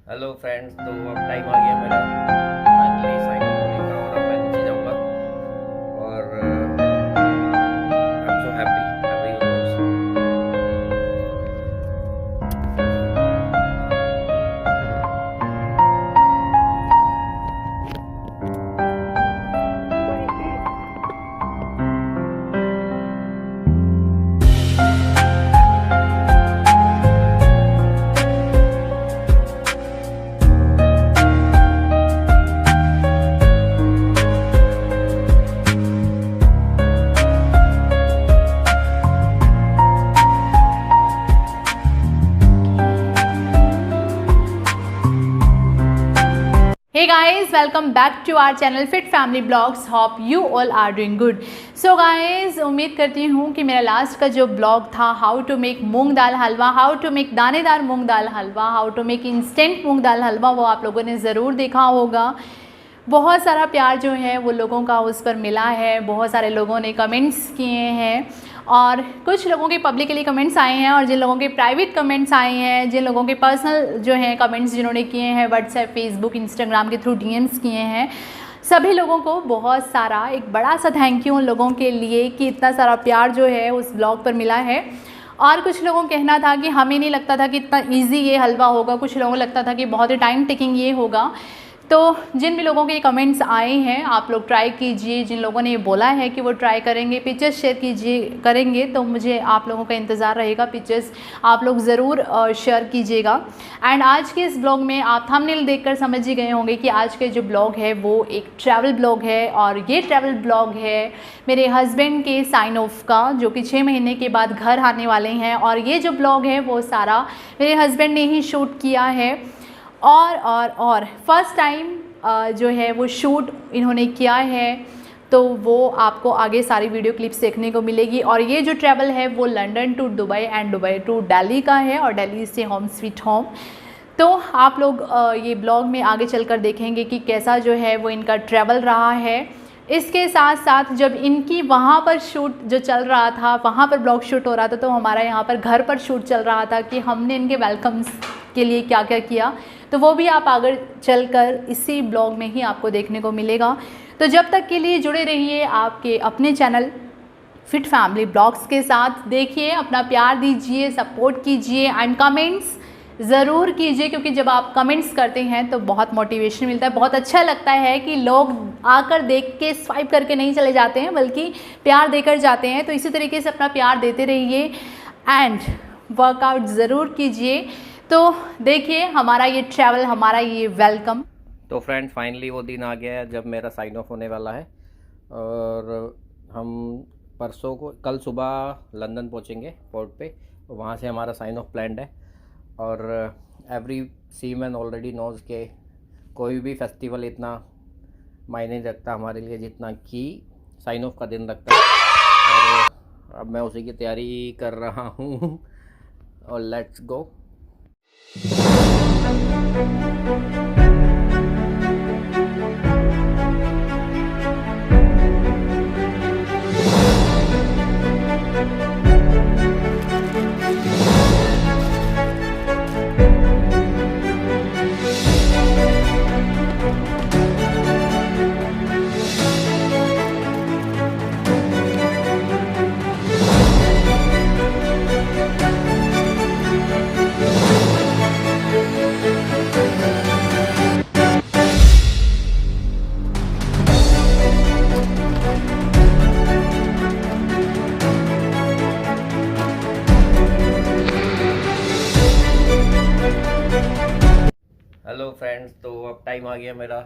Hello friends, तो अब time आ गया मेरा फाइनली साइन अप होने का और अब मैं नीचे जाऊंगा और I am so happy everyone knows. Hey guys, welcome back to our channel Fit Family Blogs. Hope you all are doing good. So guys, उम्मीद करती हूँ कि मेरा लास्ट का जो ब्लॉग था how to make moong dal halwa, how to make दानेदार moong dal halwa, how to make instant moong dal halwa, वो आप लोगों ने ज़रूर देखा होगा। बहुत सारा प्यार जो है वो लोगों का उस पर मिला है, बहुत सारे लोगों ने कमेंट्स किए हैं और कुछ लोगों के पब्लिकली कमेंट्स आए हैं और जिन लोगों के प्राइवेट कमेंट्स आए हैं, जिन लोगों के पर्सनल जो हैं कमेंट्स जिन्होंने किए हैं व्हाट्सएप, फेसबुक, इंस्टाग्राम के थ्रू डीएम्स किए हैं, सभी लोगों को बहुत सारा एक बड़ा सा थैंक यू उन लोगों के लिए कि इतना सारा प्यार जो है उस ब्लॉग पर मिला है। और कुछ लोगों को कहना था कि हमें नहीं लगता था कि इतना ईजी ये हलवा होगा, कुछ लोगों को लगता था कि बहुत ही टाइम टेकिंग ये होगा। तो जिन भी लोगों के कमेंट्स आए हैं आप लोग ट्राई कीजिए, जिन लोगों ने बोला है कि वो ट्राई करेंगे, पिक्चर्स शेयर कीजिए करेंगे तो मुझे आप लोगों का इंतज़ार रहेगा, पिक्चर्स आप लोग ज़रूर शेयर कीजिएगा। एंड आज के इस ब्लॉग में आप थंबनेल देखकर समझ ही गए होंगे कि आज के जो ब्लॉग है वो एक ट्रैवल ब्लॉग है और ये ट्रैवल ब्लॉग है मेरे हस्बैंड के साइन ऑफ का, जो कि 6 महीने के बाद घर आने वाले हैं। और ये जो ब्लॉग है वो सारा मेरे हस्बैंड ने ही शूट किया है और फर्स्ट टाइम जो है वो शूट इन्होंने किया है, तो वो आपको आगे सारी वीडियो क्लिप्स देखने को मिलेगी। और ये जो ट्रैवल है वो London to Dubai and Dubai to Delhi का है और दिल्ली से होम स्वीट होम। तो आप लोग ये ब्लॉग में आगे चलकर देखेंगे कि कैसा जो है वो इनका ट्रैवल रहा है। इसके साथ साथ जब इनकी वहाँ पर शूट जो चल रहा था, वहाँ पर ब्लॉग शूट हो रहा था, तो हमारा यहाँ पर घर पर शूट चल रहा था कि हमने इनके वेलकम्स के लिए क्या क्या किया, तो वो भी आप आगे चलकर इसी ब्लॉग में ही आपको देखने को मिलेगा। तो जब तक के लिए जुड़े रहिए आपके अपने चैनल फिट फैमिली ब्लॉग्स के साथ, देखिए, अपना प्यार दीजिए, सपोर्ट कीजिए एंड कमेंट्स ज़रूर कीजिए, क्योंकि जब आप कमेंट्स करते हैं तो बहुत मोटिवेशन मिलता है, बहुत अच्छा लगता है कि लोग आकर देख के स्वाइप करके नहीं चले जाते हैं बल्कि प्यार देकर जाते हैं। तो इसी तरीके से अपना प्यार देते रहिए एंड वर्कआउट ज़रूर कीजिए। तो देखिए हमारा ये ट्रैवल, हमारा ये वेलकम। तो फ्रेंड्स, फाइनली वो दिन आ गया है जब मेरा साइन ऑफ होने वाला है और हम परसों को कल सुबह लंदन पहुंचेंगे पोर्ट पे, वहाँ से हमारा साइन ऑफ प्लान्ड है। और एवरी सीमैन ऑलरेडी नोज के कोई भी फेस्टिवल इतना मायने नहीं रखता हमारे लिए जितना कि साइन ऑफ का दिन रखता है। और अब मैं उसी की तैयारी कर रहा हूँ और लेट्स गो। हेलो फ्रेंड्स, तो अब टाइम आ गया मेरा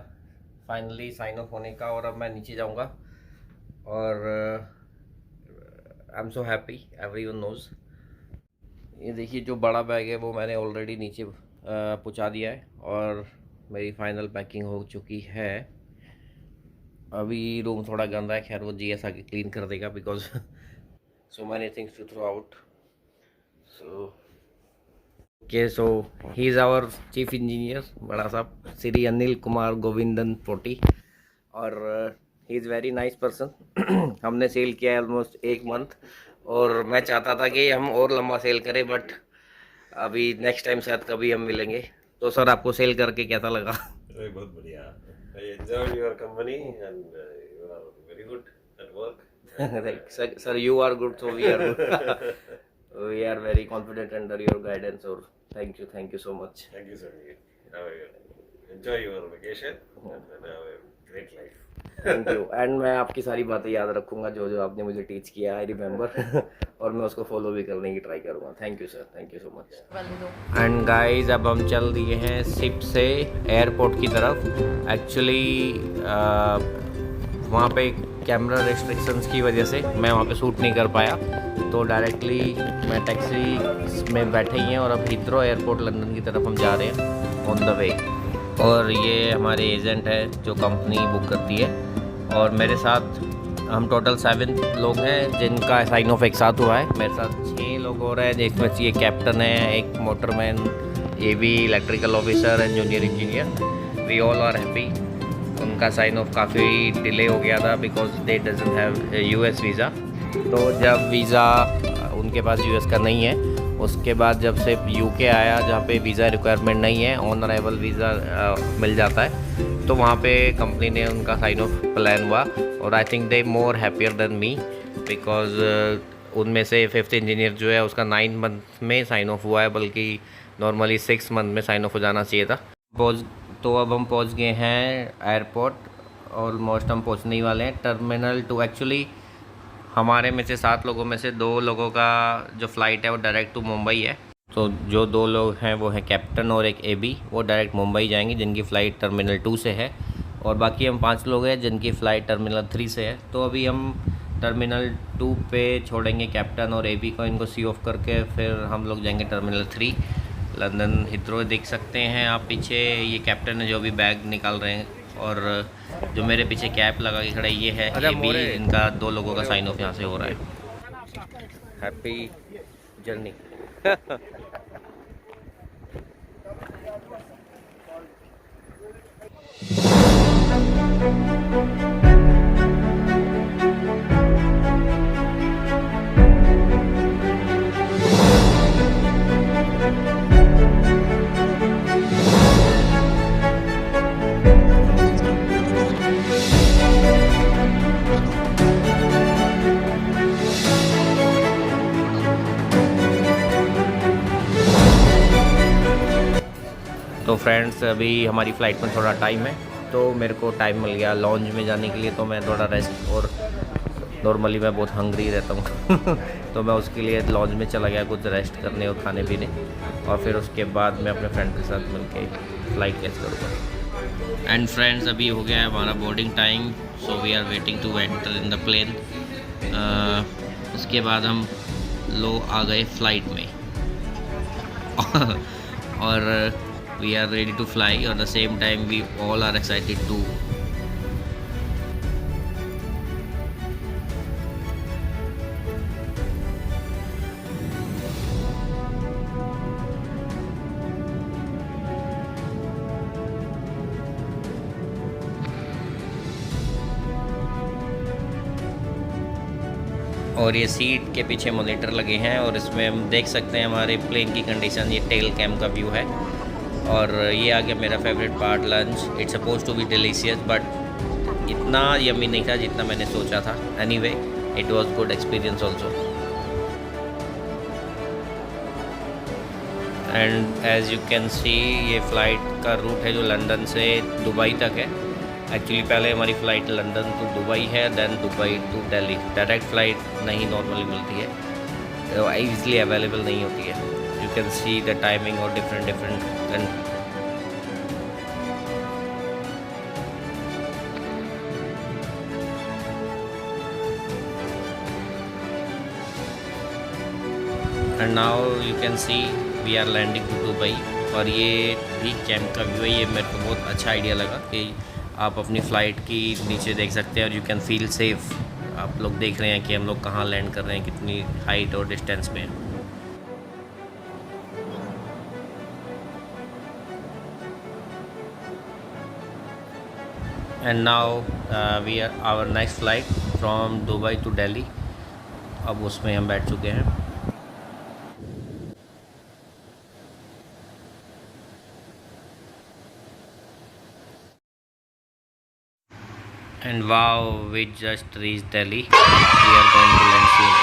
फाइनली साइन ऑफ होने का और अब मैं नीचे जाऊंगा और I am so happy everyone knows. ये देखिए जो बड़ा बैग है वो मैंने ऑलरेडी नीचे पहुंचा दिया है और मेरी फाइनल पैकिंग हो चुकी है। अभी रूम थोड़ा गंदा है, खैर वो जीएस आके क्लीन कर देगा because so many things to throw out. So he is our chief engineer, बड़ा साहब श्री अनिल कुमार गोविंदन पोटी, और he is very nice person. हमने सेल किया है ऑलमोस्ट 1 मंथ और मैं चाहता था कि हम और लंबा सेल करें, बट अभी नेक्स्ट टाइम शायद कभी हम मिलेंगे। तो सर आपको सेल करके कैसा लगा? अरे बहुत बढ़िया। I enjoyed your company and you are very good at work. Sir, you are good, so we are good. We are very confident under your guidance. Or thank you so much. Thank you, sir. Enjoy your vacation and have a great life. Thank you. And मैं आपकी सारी बातें याद रखूंगा जो जो आपने मुझे टीच किया, आई रिमेम्बर। और मैं उसको फॉलो भी करने की ट्राई करूंगा। Thank you sir, thank you so much. And guys अब हम चल दिए हैं शिप से एयरपोर्ट की तरफ। एक्चुअली वहाँ पे कैमरा रेस्ट्रिक्शंस की वजह से मैं वहाँ पे शूट नहीं कर पाया, तो डायरेक्टली मैं टैक्सी में बैठे ही हैं और अब हीथ्रो एयरपोर्ट लंदन की तरफ हम जा रहे हैं ऑन द वे। और ये हमारे एजेंट है जो कंपनी बुक करती है, और मेरे साथ हम टोटल 7 लोग हैं जिनका साइन ऑफ एक साथ हुआ है। मेरे साथ 6 लोग और हैं, जिसमें ये कैप्टन है, एक मोटरमैन, ये भी electrical officer and junior engineer. We all are happy. उनका साइन ऑफ काफ़ी डिले हो गया था because they doesn't have US visa. तो जब वीज़ा उनके पास यूएस का नहीं है, उसके बाद जब से यूके आया जहाँ पे वीज़ा रिक्वायरमेंट नहीं है, ऑन अराइवल वीज़ा मिल जाता है, तो वहाँ पे कंपनी ने उनका साइन ऑफ प्लान हुआ। और I think they more happier than me because उनमें से 5th इंजीनियर जो है उसका 9 मंथ में साइन ऑफ हुआ है, बल्कि नॉर्मली 6 मंथ में साइन ऑफ हो जाना चाहिए था। तो अब हम पहुँच गए हैं एयरपोर्ट, ऑलमोस्ट हम पहुँचने ही वाले हैं टर्मिनल 2। एक्चुअली हमारे में से 7 लोगों में से 2 लोगों का जो फ़्लाइट है वो डायरेक्ट टू मुंबई है। तो जो 2 लोग हैं वो हैं कैप्टन और एक एबी, वो डायरेक्ट मुंबई जाएंगे जिनकी फ़्लाइट टर्मिनल 2 से है। और बाकी हम 5 लोग हैं जिनकी फ़्लाइट टर्मिनल 3 से है। तो अभी हम टर्मिनल 2 पे छोड़ेंगे कैप्टन और एबी को, इनको सी ऑफ करके फिर हम लोग जाएंगे टर्मिनल 3 लंदन हीथ्रो। देख सकते हैं आप पीछे ये कैप्टन है जो अभी बैग निकाल रहे हैं, और जो मेरे पीछे कैप लगा के खड़ा है ये है एबी, इनका 2 लोगों का साइन ऑफ यहाँ से हो रहा है। Happy journey. तो फ्रेंड्स अभी हमारी फ़्लाइट में थोड़ा टाइम है, तो मेरे को टाइम मिल गया लॉन्च में जाने के लिए। तो मैं थोड़ा रेस्ट, और नॉर्मली मैं बहुत हंग्री रहता हूँ तो मैं उसके लिए लॉन्च में चला गया कुछ रेस्ट करने और खाने पीने, और फिर उसके बाद मैं अपने फ्रेंड के साथ मिलके फ़्लाइट कैच करूँगा। एंड फ्रेंड्स अभी हो गया है हमारा boarding time, so we are waiting to enter in the plane. उसके बाद हम लोग आ गए फ़्लाइट में और we are ready to fly, or the same time we all are excited too. और ये सीट के पीछे मॉनिटर लगे हैं, और इसमें हम देख सकते हैं हमारे प्लेन की कंडीशन। ये टेल कैम का व्यू है। और ये आ गया मेरा favourite part, lunch. It's suppose to be delicious, but इतना यम्मी नहीं था जितना मैंने सोचा था। Anyway it was good experience also. And as you can see ये फ़्लाइट का रूट है जो लंदन से दुबई तक है। एक्चुअली पहले हमारी फ़्लाइट लंदन टू दुबई है, then Dubai to Delhi. Direct flight नहीं नॉर्मली मिलती है, ईज़िली अवेलेबल नहीं होती है। You can see the timing or different and now you can see we are landing to Dubai। और ये भी कैंप का व्यू है। ये मेरे को बहुत अच्छा आइडिया लगा कि आप अपनी फ़्लाइट की नीचे देख सकते हैं और यू कैन फील सेफ। आप लोग देख रहे हैं कि हम लोग कहाँ लैंड कर रहे हैं, कितनी हाइट और डिस्टेंस में है। And now we are our next flight from Dubai to Delhi. अब उसमें हम बैठ चुके हैं। And wow, we just reached Delhi. We are going to land soon.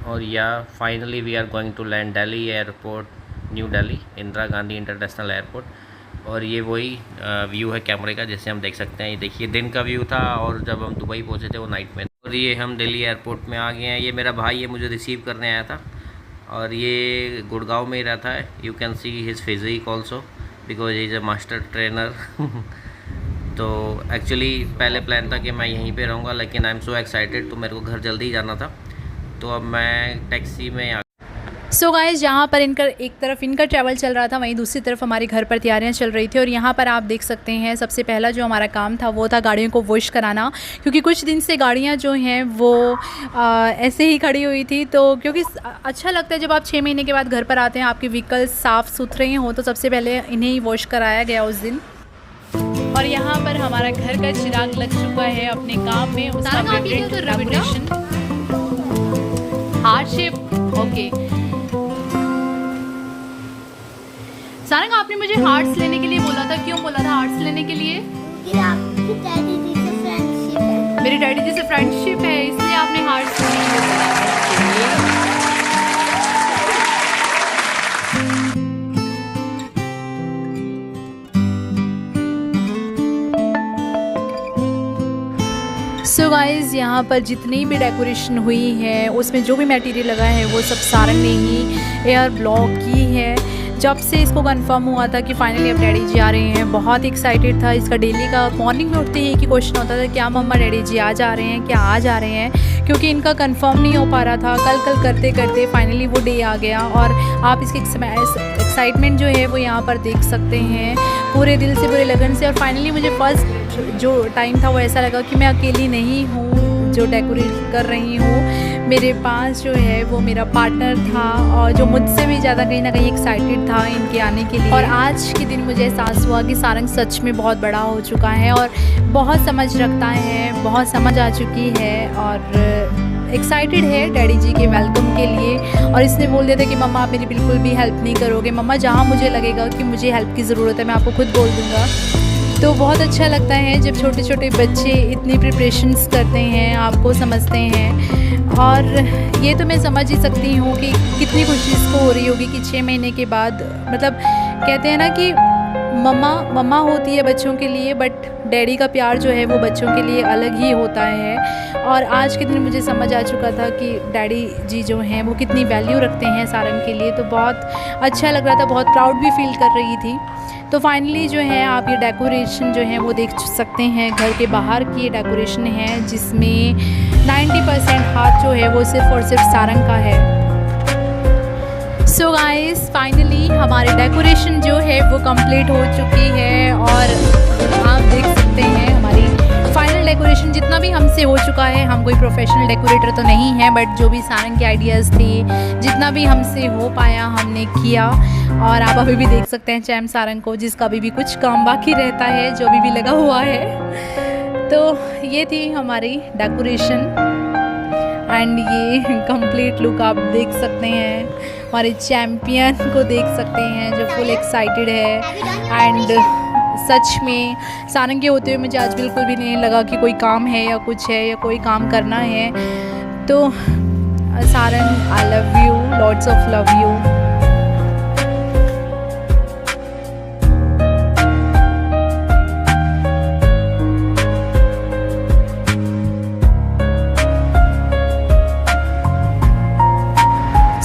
और या finally we are going to land Delhi airport, new Delhi Indira Gandhi international airport. और ये वही व्यू है कैमरे का, जैसे हम देख सकते हैं। ये देखिए दिन का व्यू था और जब हम दुबई पहुंचे थे वो नाइट में। और ये हम दिल्ली एयरपोर्ट में आ गए हैं। ये मेरा भाई है, मुझे रिसीव करने आया था और ये गुड़गांव में ही रहता है। You can see his physique also because he is a master trainer. तो एक्चुअली पहले प्लान था कि मैं यहीं पे रहूँगा, लेकिन आई एम सो एक्साइटेड, तो मेरे को घर जल्दी ही जाना था, तो अब मैं टैक्सी में आ। सो गाइस, जहाँ पर एक तरफ इनका ट्रैवल चल रहा था, वहीं दूसरी तरफ हमारे घर पर तैयारियां चल रही थी। और यहाँ पर आप देख सकते हैं सबसे पहला जो हमारा काम था वो था गाड़ियों को वॉश कराना, क्योंकि कुछ दिन से गाड़ियाँ जो हैं वो ऐसे ही खड़ी हुई थी। तो क्योंकि अच्छा लगता है जब आप 6 महीने के बाद घर पर आते हैं, आपके व्हीकल्स साफ़ सुथरे हों, तो सबसे पहले इन्हें ही वॉश कराया गया उस दिन। और यहाँ पर हमारा घर का चिराग लग चुका है अपने काम में। Heart shape, okay. सारंग, आपने मुझे हार्ट्स लेने के लिए बोला था, क्यों बोला था हार्ट्स लेने के लिए? मेरे डैडी जी से फ्रेंडशिप है, इसलिए आपने हार्ट्स लेने के लिए बोला था। सो गाइज़, यहाँ पर जितनी भी डेकोरेशन हुई है उसमें जो भी मटेरियल लगा है वो सब सारंग ने ही एयर ब्लॉक की है। जब से इसको कंफर्म हुआ था कि फाइनली अब डैडी जी आ रहे हैं, बहुत एक्साइटेड था। इसका डेली का मॉर्निंग में उठते ही एक ही क्वेश्चन होता था, क्या मम्मा डैडी जी आ जा रहे हैं, क्या आ जा रहे हैं, क्योंकि इनका कंफर्म नहीं हो पा रहा था। कल करते करते फाइनली वो डे आ गया। और आप इसकी एक्साइटमेंट जो है वो यहाँ पर देख सकते हैं, पूरे दिल से, पूरे लगन से। और फाइनली मुझे फर्स्ट जो टाइम था वो ऐसा लगा कि मैं अकेली नहीं हूँ जो डेकोरेट कर रही हूँ। मेरे पास जो है वो मेरा पार्टनर था, और जो मुझसे भी ज़्यादा कहीं ना कहीं एक्साइटेड था इनके आने के लिए। और आज के दिन मुझे एहसास हुआ कि सारंग सच में बहुत बड़ा हो चुका है और बहुत समझ रखता है, बहुत समझ आ चुकी है और एक्साइटेड है डैडी जी के वेलकम के लिए। और इसने बोल दिया था कि मम्मा आप मेरी बिल्कुल भी हेल्प नहीं करोगे, मम्मा जहाँ मुझे लगेगा कि मुझे हेल्प की ज़रूरत है मैं आपको खुद बोल दूँगा। तो बहुत अच्छा लगता है जब छोटे छोटे बच्चे इतनी प्रिपरेशंस करते हैं, आपको समझते हैं। और ये तो मैं समझ ही सकती हूँ कि कितनी खुशी इसको हो रही होगी कि 6 महीने के बाद, मतलब कहते हैं ना कि मम्मा होती है बच्चों के लिए, बट डैडी का प्यार जो है वो बच्चों के लिए अलग ही होता है। और आज के दिन मुझे समझ आ चुका था कि डैडी जी जो हैं वो कितनी वैल्यू रखते हैं सारंग के लिए। तो बहुत अच्छा लग रहा था, बहुत प्राउड भी फील कर रही थी। तो फाइनली जो है आप ये डेकोरेशन जो है वो देख सकते हैं, घर के बाहर की ये डेकोरेशन है जिसमें 90% हाथ जो है वो सिर्फ़ और सिर्फ सारंग का है। सो गाइस, फाइनली हमारी डेकोरेशन जो है वो कंप्लीट हो चुकी है और आप देख सकते हैं हमारी फाइनल डेकोरेशन जितना भी हमसे हो चुका है। हम कोई प्रोफेशनल डेकोरेटर तो नहीं है, बट जो भी सारंग के आइडियाज़ थे, जितना भी हमसे हो पाया हमने किया। और आप अभी भी देख सकते हैं चैम सारंग को, जिसका अभी भी कुछ काम बाकी रहता है, जो अभी भी लगा हुआ है। तो ये थी हमारी डेकोरेशन एंड ये कंप्लीट लुक आप देख सकते हैं। हमारे चैम्पियन को देख सकते हैं जो फुल एक्साइटेड है। एंड सच में सारंग के होते हुए मुझे आज बिल्कुल भी नहीं लगा कि कोई काम है या कुछ है या कोई काम करना है। तो Sarang, I love you, lots of love you.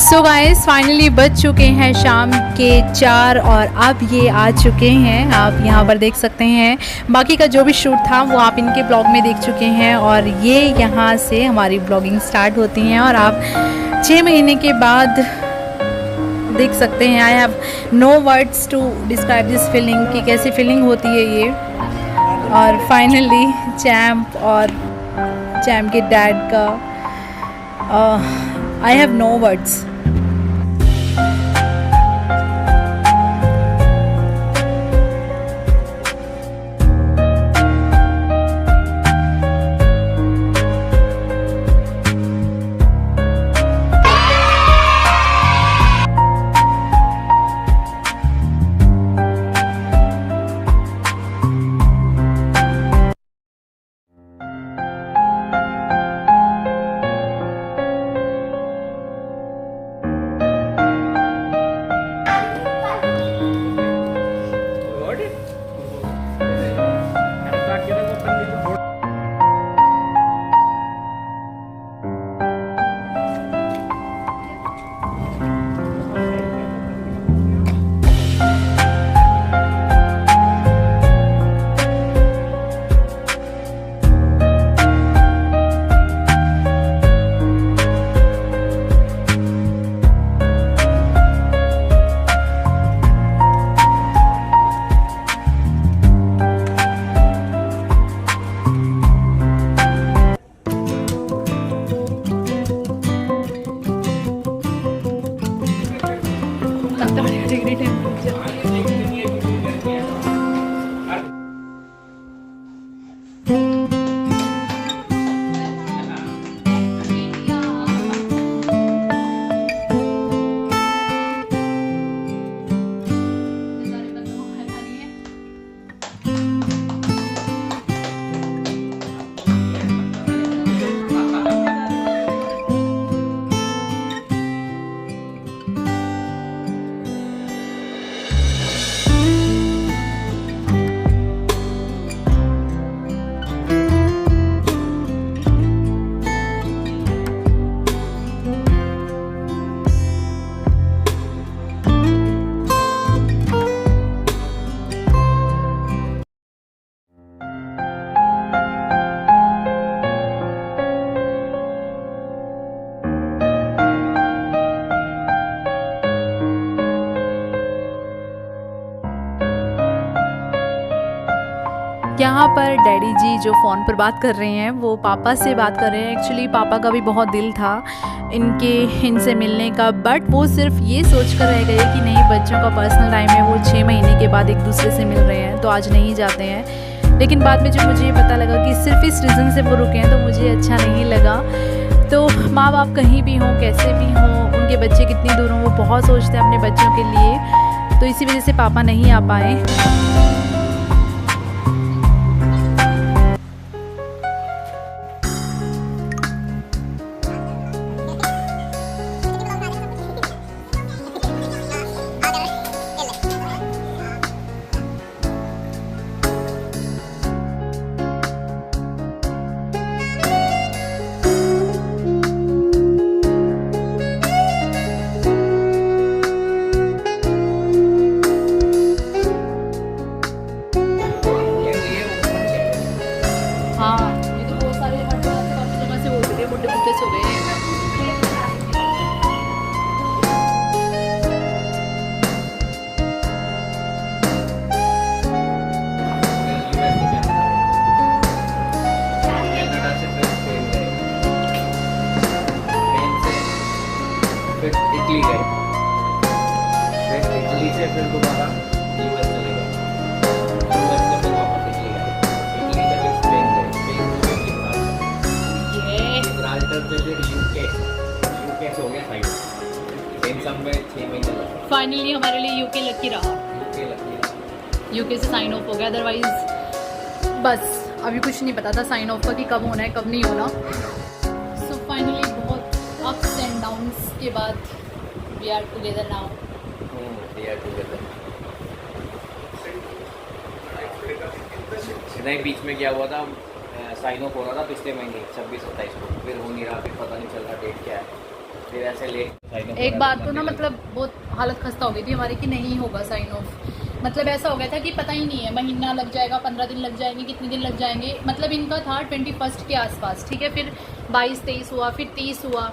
So guys, finally बज चुके हैं शाम के 4 और अब ये आ चुके हैं। आप यहाँ पर देख सकते हैं, बाकी का जो भी शूट था वो आप इनके ब्लॉग में देख चुके हैं। और ये यहाँ से हमारी ब्लॉगिंग स्टार्ट होती हैं और आप 6 महीने के बाद देख सकते हैं। I have no words to describe this feeling कि कैसी फीलिंग होती है ये। और फाइनली चैम्प और चैम्प के डैड का आई हैव नो वर्ड्स। यहाँ पर डैडी जी जो फ़ोन पर बात कर रहे हैं वो पापा से बात कर रहे हैं। एक्चुअली पापा का भी बहुत दिल था इनसे मिलने का, बट वो सिर्फ ये सोच कर रह गए कि नहीं, बच्चों का पर्सनल टाइम है, वो 6 महीने के बाद एक दूसरे से मिल रहे हैं तो आज नहीं जाते हैं। लेकिन बाद में जब मुझे ये पता लगा कि सिर्फ इस रीज़न से वो रुके हैं तो मुझे अच्छा नहीं लगा। तो माँ बाप कहीं भी हों, कैसे भी हों, उनके बच्चे कितनी दूर हों, वो बहुत सोचते हैं अपने बच्चों के लिए। तो इसी वजह से पापा नहीं आ पाए। इटली गए, फिर इटली से फिर दोबारा यूएस चले गए, यूएस से फिर वापस इटली गए, इटली से फिर स्पेन गए, स्पेन से फिर गिब्राल्टर से फिर यूके से हो गया साइड। इन सब में 6 महीने लगे। फाइनली हमारे लिए यूके लकी रहा, यूके से साइन ऑफ हो गया। अदरवाइज बस अभी कुछ नहीं पता था साइन ऑफ का कि कब होना है कब नहीं होना। सो फाइनली बहुत अप्स एंड डाउन्स के बाद वी आर टुगेदर नाउ। नहीं, बीच में क्या हुआ था, साइन ऑफ हो रहा था पिछले महीने 26-27 को, फिर हो नहीं रहा, फिर पता नहीं चल रहा डेट क्या है, फिर ऐसे लेट। एक बार तो ना मतलब बहुत हालत खस्ता हो गई थी हमारी कि नहीं होगा साइन ऑफ। मतलब ऐसा हो गया था कि पता ही नहीं है, महीना लग जाएगा, 15 दिन लग जाएंगे, कितने दिन लग जाएंगे। मतलब इनका था 21 के आसपास, ठीक है, फिर 22-23 हुआ, फिर 30 हुआ,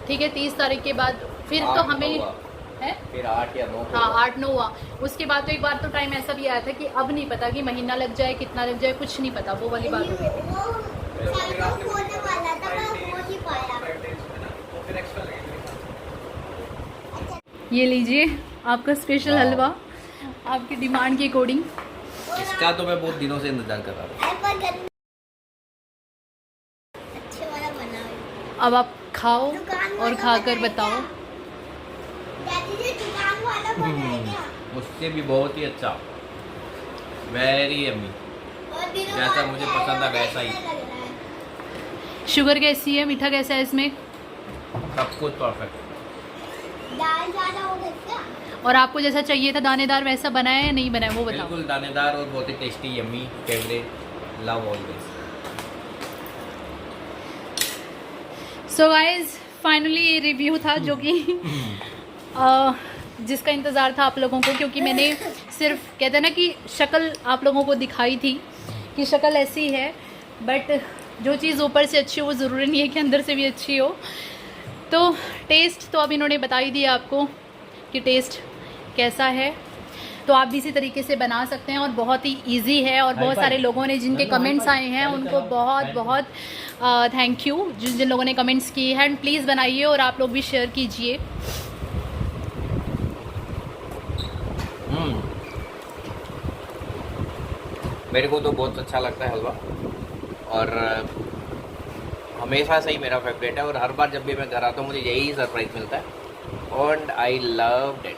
ठीक है, 30 तारीख के बाद फिर तो हमें है फिर 8 या 9, हाँ 8-9 हुआ। उसके बाद तो एक बार तो टाइम ऐसा भी आया था कि अब नहीं पता कि महीना लग जाए, कितना लग जाए, कुछ नहीं पता, वो वाली बात हो गई थी। ये लीजिए आपका स्पेशल हलवा, आपकी डिमांड के अकॉर्डिंग। इसका तो मैं बहुत दिनों से इंतजार कर रहा था। अब आप खाओ और खाकर बताओ। उससे भी बहुत ही अच्छा, वेरी यम्मी, जैसा मुझे पसंद है वैसा ही। शुगर कैसी है, मीठा कैसा है इसमें? सब कुछ परफेक्ट। दाल ज़्यादा हो गई क्या? और आपको जैसा चाहिए था दानेदार वैसा बनाया या नहीं बनाया वो बताओ। बिल्कुल दानेदार और बहुत ही tasty, yummy, favourite, love always. So guys finally ये रिव्यू था जो कि जिसका इंतज़ार था आप लोगों को, क्योंकि मैंने सिर्फ कहते हैं ना कि शक्ल आप लोगों को दिखाई थी कि शक्ल ऐसी है, बट जो चीज़ ऊपर से अच्छी हो वो ज़रूरी नहीं है कि अंदर से भी अच्छी हो। तो टेस्ट तो अब इन्होंने बता ही दिया आपको कि टेस्ट कैसा है, तो आप भी इसी तरीके से बना सकते हैं और बहुत ही इजी है। और बहुत सारे लोगों ने जिनके कमेंट्स आए हैं उनको बहुत बहुत थैंक यू, जिन लोगों ने कमेंट्स किए हैं। एंड प्लीज़ बनाइए और आप लोग भी शेयर कीजिए। मेरे को तो बहुत अच्छा लगता है हलवा, और हमेशा से ही मेरा फेवरेट है, और हर बार जब भी मैं घर आता हूँ मुझे यही सरप्राइज मिलता है, और I love it.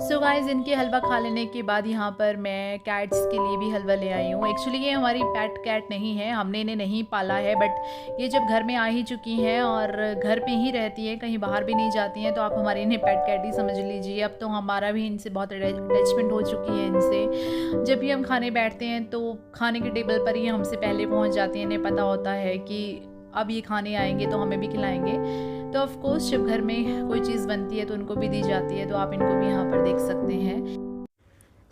So guys इनके हलवा खा लेने के बाद यहाँ पर मैं कैट्स के लिए भी हलवा ले आई हूँ। एक्चुअली ये हमारी पेट कैट नहीं है, हमने इन्हें नहीं पाला है, बट ये जब घर में आ ही चुकी हैं और घर पे ही रहती है, कहीं बाहर भी नहीं जाती हैं, तो आप हमारे इन्हें पेट कैट ही समझ लीजिए। अब तो हमारा भी इनसे बहुत अटैचमेंट हो चुकी है इनसे। जब भी हम खाने बैठते हैं तो खाने के टेबल पर ही हमसे पहले पहुँच जाती हैं, इन्हें पता होता है कि अब ये खाने आएंगे तो हमें भी खिलाएंगे। तो ऑफ कोर्स जब घर में कोई चीज़ बनती है तो उनको भी दी जाती है, तो आप इनको भी यहाँ पर देख सकते हैं।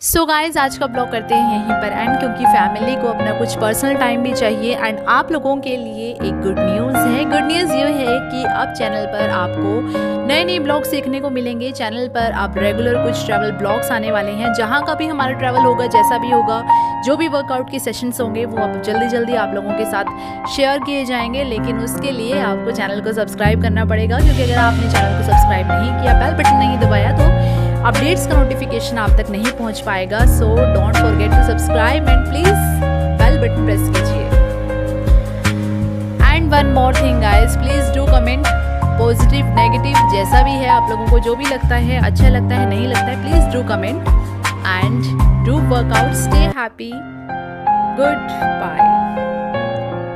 सो गाइज़ आज का ब्लॉग करते हैं यहीं पर एंड, क्योंकि फैमिली को अपना कुछ पर्सनल टाइम भी चाहिए। एंड आप लोगों के लिए एक गुड न्यूज़ है। गुड न्यूज़ ये है कि अब चैनल पर आपको नए नए ब्लॉग्स देखने को मिलेंगे। चैनल पर अब रेगुलर कुछ ट्रैवल ब्लॉग्स आने वाले हैं, जहाँ का भी हमारा ट्रैवल होगा, जैसा भी होगा, जो भी वर्कआउट के सेशंस होंगे वो अब जल्दी आप लोगों के साथ शेयर किए जाएंगे। लेकिन उसके लिए आपको चैनल को सब्सक्राइब करना पड़ेगा, क्योंकि अगर आपने चैनल को सब्सक्राइब नहीं किया, बेल बटन नहीं दबाया, तो अपडेट्स का नोटिफिकेशन आप तक नहीं पहुंच पाएगा। So don't forget to subscribe and please bell button press कीजिए। And one more thing guys, please do comment, positive negative जैसा भी है, आप लोगों को जो भी लगता है, अच्छा लगता है, नहीं लगता है, please do comment and do workout, stay happy, good bye.